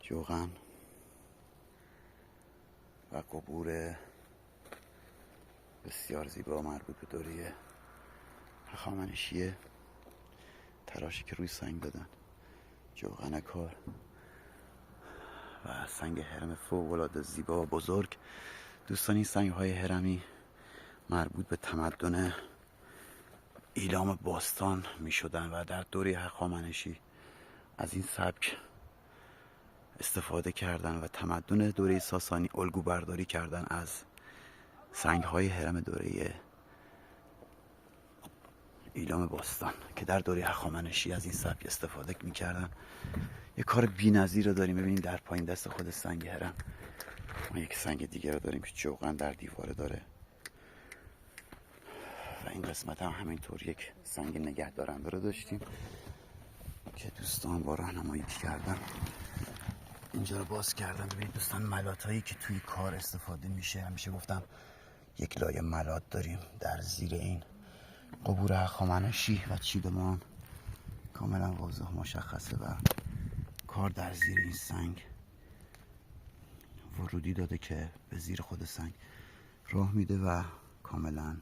جوغن و قبور بسیار زیبا مربوط به دوره هخامنشیه، تراشی که روی سنگ دادن، جوغن کار و سنگ هرم فوق‌العاده زیبا و بزرگ. دوستان، این سنگ های هرمی مربوط به تمدن ایلام باستان می شدن و در دوره هخامنشی از این سبک استفاده کردن و تمدن دوره ساسانی الگو برداری کردن از سنگ های هرم دوره ایلام باستان که در دوره هخامنشی از این سبک استفاده میکردن. یه کار بی‌نظیر رو داریم. ببینید در پایین دست خود سنگ هرم ما یک سنگ دیگه رو داریم که جوغن در دیواره داره و این قسمت هم همینطور یک سنگ نگهدارنده رو داشتیم که دوستان با راهنمایی کردن اینجا رو باز کردن. ببینید دوستان، ملات هایی که توی کار استفاده میشه، همیشه گفتم یک لایه ملات داریم در زیر این قبور هخامنشی و چیدمان کاملا واضح مشخصه و کار در زیر این سنگ ورودی داده که به زیر خود سنگ راه میده و کاملا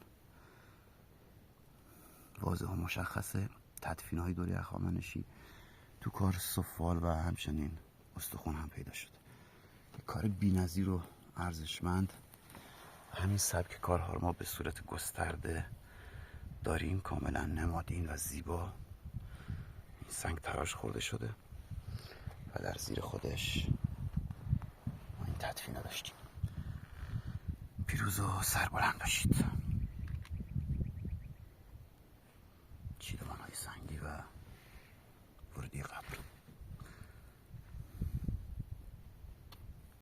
واضح و مشخصه. تدفین های دوره هخامنشی تو کار سفال و همچنین استخوان هم پیدا شد. یک کار بی‌نظیر و ارزشمند. همین سبک کارها رو ما به صورت گسترده داریم، کاملا نمادین و زیبا. این سنگ تراش خورده شده و در زیر خودش ما این تدفین رو داشتیم. پیروز و سربلند باشید.